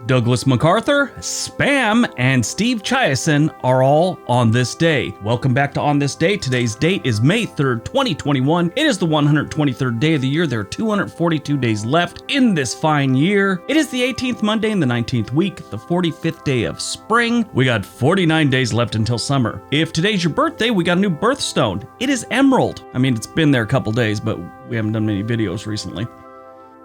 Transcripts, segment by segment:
Douglas MacArthur, Spam, and Steve Chiasson are all on this day. Welcome back to On This Day. Today's date is May 3rd, 2021. It is the 123rd day of the year. There are 242 days left in this fine year. It is the 18th Monday in the 19th week, the 45th day of spring. We got 49 days left until summer. If today's your birthday, we got a new birthstone. It is emerald. I mean, it's been there a couple days, but we haven't done many videos recently.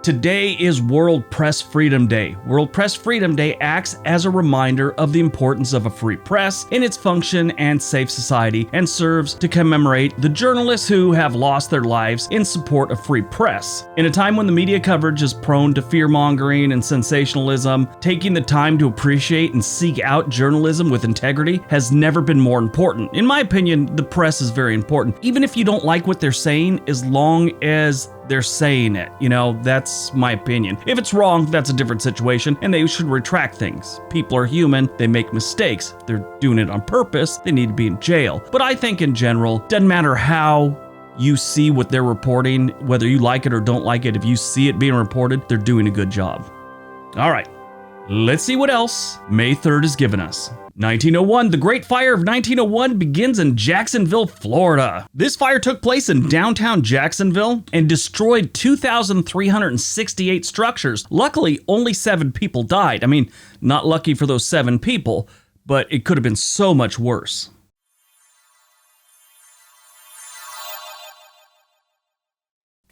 Today is World Press Freedom Day. World Press Freedom Day acts as a reminder of the importance of a free press in its function and safe society, and serves to commemorate the journalists who have lost their lives in support of free press. In a time when the media coverage is prone to fear-mongering and sensationalism, taking the time to appreciate and seek out journalism with integrity has never been more important. In my opinion, the press is very important, even if you don't like what they're saying, as long as they're saying it. You know, that's my opinion. If it's wrong, that's a different situation, and they should retract things. People are human, they make mistakes. If they're doing it on purpose, they need to be in jail. But I think in general, doesn't matter how you see what they're reporting, whether you like it or don't like it, if you see it being reported, they're doing a good job. All right, let's see what else May 3rd has given us. 1901, the Great Fire of 1901 begins in Jacksonville, Florida. This fire took place in downtown Jacksonville and destroyed 2,368 structures. Luckily, only 7 people died. I mean, not lucky for those 7 people, but it could have been so much worse.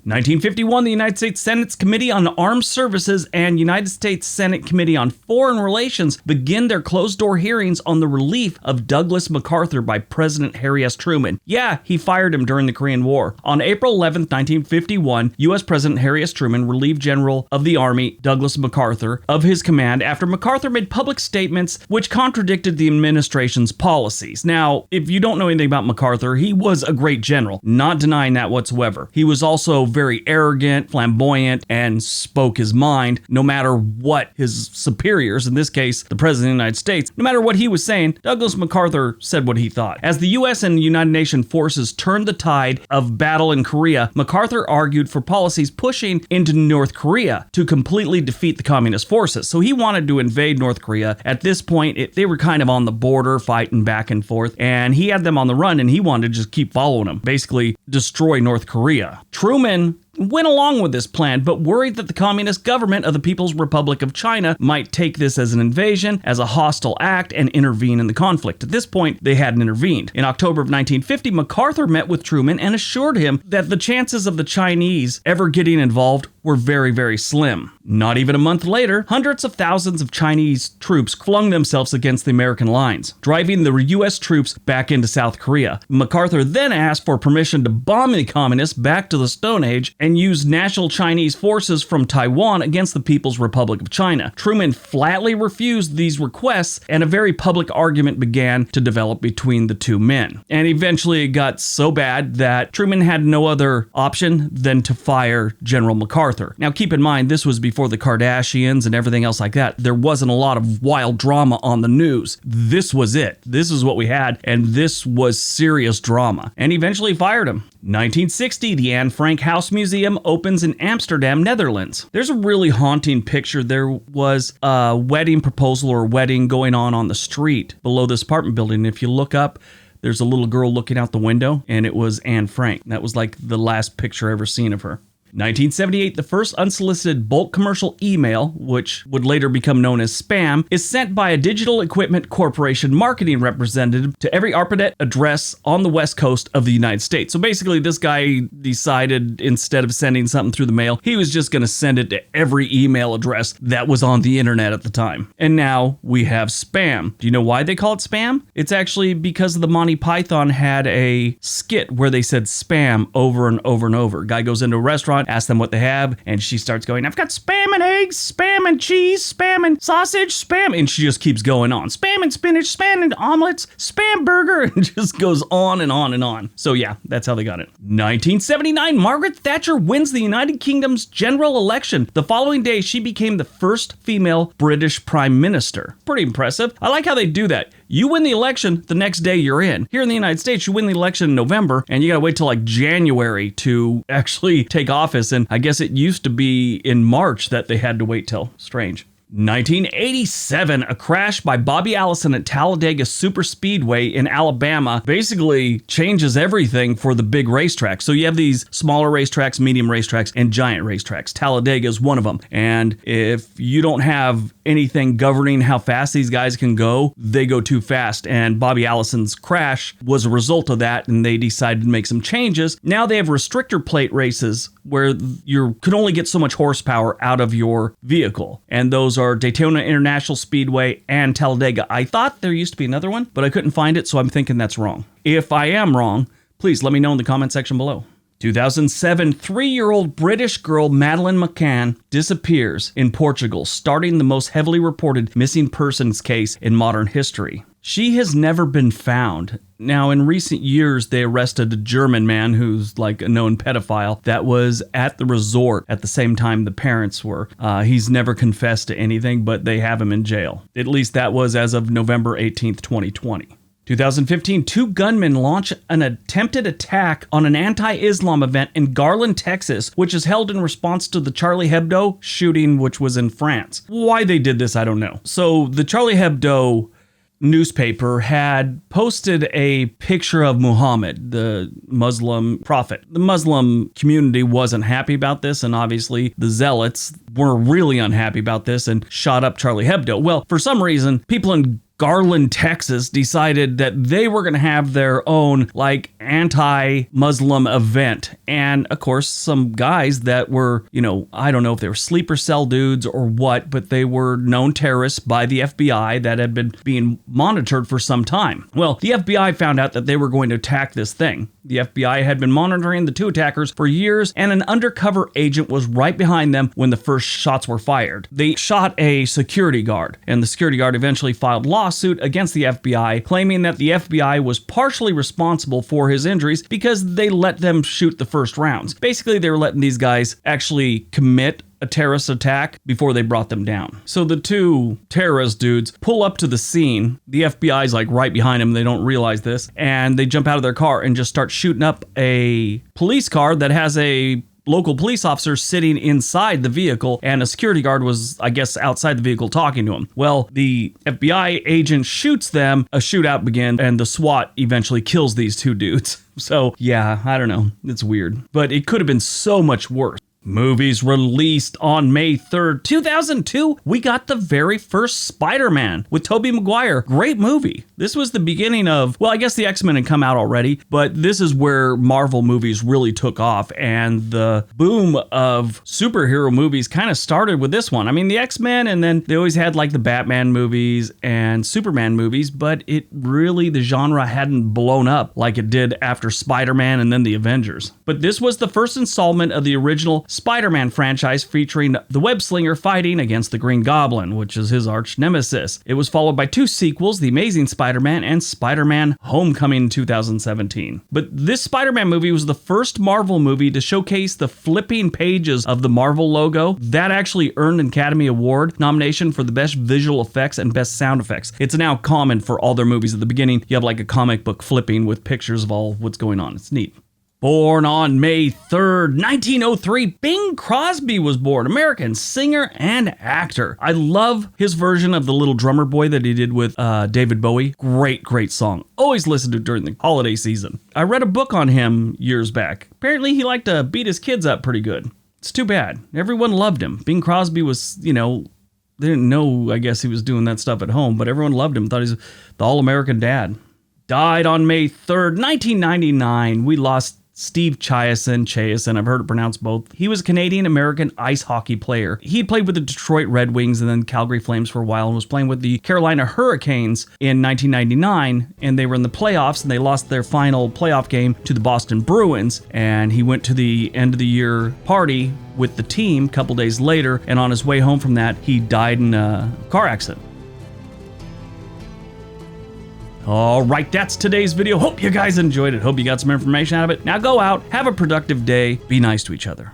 1951, the United States Senate's Committee on Armed Services and United States Senate Committee on Foreign Relations begin their closed-door hearings on the relief of Douglas MacArthur by President Harry S. Truman. Yeah, he fired him during the Korean War. On April 11, 1951, U.S. President Harry S. Truman relieved General of the Army Douglas MacArthur of his command after MacArthur made public statements which contradicted the administration's policies. Now, if you don't know anything about MacArthur, he was a great general, not denying that whatsoever. He was also very arrogant, flamboyant, and spoke his mind no matter what his superiors, in this case, the President of the United States, no matter what he was saying, Douglas MacArthur said what he thought. As the U.S. and the United Nations forces turned the tide of battle in Korea, MacArthur argued for policies pushing into North Korea to completely defeat the communist forces. So he wanted to invade North Korea. At this point, they were kind of on the border, fighting back and forth, and he had them on the run, and he wanted to just keep following them, basically destroy North Korea. Truman went along with this plan, but worried that the communist government of the People's Republic of China might take this as an invasion, as a hostile act, and intervene in the conflict. At this point, they hadn't intervened. In October of 1950, MacArthur met with Truman and assured him that the chances of the Chinese ever getting involved were very, very slim. Not even a month later, hundreds of thousands of Chinese troops flung themselves against the American lines, driving the U.S. troops back into South Korea. MacArthur then asked for permission to bomb the communists back to the Stone Age and use National Chinese forces from Taiwan against the People's Republic of China. Truman flatly refused these requests, and a very public argument began to develop between the two men. And eventually it got so bad that Truman had no other option than to fire General MacArthur. Now keep in mind, this was before the Kardashians and everything else like that. There wasn't a lot of wild drama on the news. This was it. This is what we had, and this was serious drama. And eventually fired him. 1960, the Anne Frank House Museum opens in Amsterdam, Netherlands. There's a really haunting picture. There was a wedding proposal or wedding going on the street below this apartment building. If you look up, there's a little girl looking out the window, and it was Anne Frank. That was like the last picture I ever seen of her. 1978, the first unsolicited bulk commercial email, which would later become known as spam, is sent by a Digital Equipment Corporation marketing representative to every ARPANET address on the west coast of the United States. So basically, this guy decided, instead of sending something through the mail, he was just going to send it to every email address that was on the internet at the time. And now we have spam. Do you know why they call it spam? It's actually because the Monty Python had a skit where they said spam over and over and over. Guy goes into a restaurant, asks them what they have, and she starts going, I've got spam and eggs, spam and cheese, spam and sausage, spam, and she just keeps going on. Spam and spinach, spam and omelets, spam burger, and just goes on and on and on. So yeah, that's how they got it. 1979, Margaret Thatcher wins the United Kingdom's general election. The following day, she became the first female British Prime Minister. Pretty impressive. I like how they do that. You win the election, the next day you're in. Here in the United States, you win the election in November, and you gotta wait till like January to actually take office, and I guess it used to be in March that they had to wait till. Strange. 1987, a crash by Bobby Allison at Talladega Superspeedway in Alabama basically changes everything for the big racetracks. So you have these smaller racetracks, medium racetracks, and giant racetracks. Talladega is one of them. And if you don't have anything governing how fast these guys can go, they go too fast. And Bobby Allison's crash was a result of that, and they decided to make some changes. Now they have restrictor plate races where you can only get so much horsepower out of your vehicle. And those are Daytona International Speedway and Talladega. I thought there used to be another one, but I couldn't find it, so I'm thinking that's wrong. If I am wrong, please let me know in the comment section below. 2007, 3-year-old British girl Madeline McCann disappears in Portugal, starting the most heavily reported missing persons case in modern history. She has never been found. Now, in recent years, they arrested a German man who's like a known pedophile that was at the resort at the same time the parents were. He's never confessed to anything, but they have him in jail. At least that was as of November 18th, 2020. 2015, 2 gunmen launch an attempted attack on an anti-Islam event in Garland, Texas, which is held in response to the Charlie Hebdo shooting, which was in France. Why they did this, I don't know. So the Charlie Hebdo newspaper had posted a picture of Muhammad, the Muslim prophet. The Muslim community wasn't happy about this, and obviously the zealots were really unhappy about this and shot up Charlie Hebdo. Well, for some reason, people in Garland, Texas decided that they were going to have their own like anti-Muslim event. And of course, some guys that were, I don't know if they were sleeper cell dudes or what, but they were known terrorists by the FBI that had been being monitored for some time. Well, the FBI found out that they were going to attack this thing. The FBI had been monitoring the 2 attackers for years, and an undercover agent was right behind them when the first shots were fired. They shot a security guard, and the security guard eventually filed lawsuit against the FBI, claiming that the FBI was partially responsible for his injuries because they let them shoot the first rounds. Basically, they were letting these guys actually commit a terrorist attack before they brought them down. So the 2 terrorist dudes pull up to the scene. The FBI's like right behind them. They don't realize this. And they jump out of their car and just start shooting up a police car that has a local police officer sitting inside the vehicle, and a security guard was, I guess, outside the vehicle talking to him. Well, the FBI agent shoots them, a shootout begins, and the SWAT eventually kills these 2 dudes. So yeah, I don't know. It's weird. But it could have been so much worse. Movies released on May 3rd, 2002, we got the very first Spider-Man with Tobey Maguire. Great movie. This was the beginning of, well, I guess the X-Men had come out already, but this is where Marvel movies really took off, and the boom of superhero movies kind of started with this one. I mean, the X-Men, and then they always had like the Batman movies and Superman movies, but it really, the genre hadn't blown up like it did after Spider-Man and then the Avengers. But this was the first installment of the original Spider-Man franchise, featuring the web slinger fighting against the Green Goblin, which is his arch nemesis. It was followed by 2 sequels, The Amazing Spider-Man and Spider-Man Homecoming in 2017. But this Spider-Man movie was the first Marvel movie to showcase the flipping pages of the Marvel logo. That actually earned an Academy Award nomination for the best visual effects and best sound effects. It's now common for all their movies. At the beginning, you have like a comic book flipping with pictures of all what's going on. It's neat. Born on May 3rd, 1903, Bing Crosby was born, American singer and actor. I love his version of The Little Drummer Boy that he did with David Bowie. Great song. Always listen to it during the holiday season. I read a book on him years back. Apparently he liked to beat his kids up pretty good. It's too bad. Everyone loved him. Bing Crosby was, they didn't know, I guess he was doing that stuff at home, but everyone loved him. Thought he was the all-American dad. Died on May 3rd, 1999. We lost Steve Chiasson, I've heard it pronounced both. He was a Canadian-American ice hockey player. He played with the Detroit Red Wings and then Calgary Flames for a while, and was playing with the Carolina Hurricanes in 1999, and they were in the playoffs, and they lost their final playoff game to the Boston Bruins, and he went to the end of the year party with the team a couple days later, and on his way home from that, he died in a car accident. All right, that's today's video. Hope you guys enjoyed it. Hope you got some information out of it. Now go out, have a productive day, be nice to each other.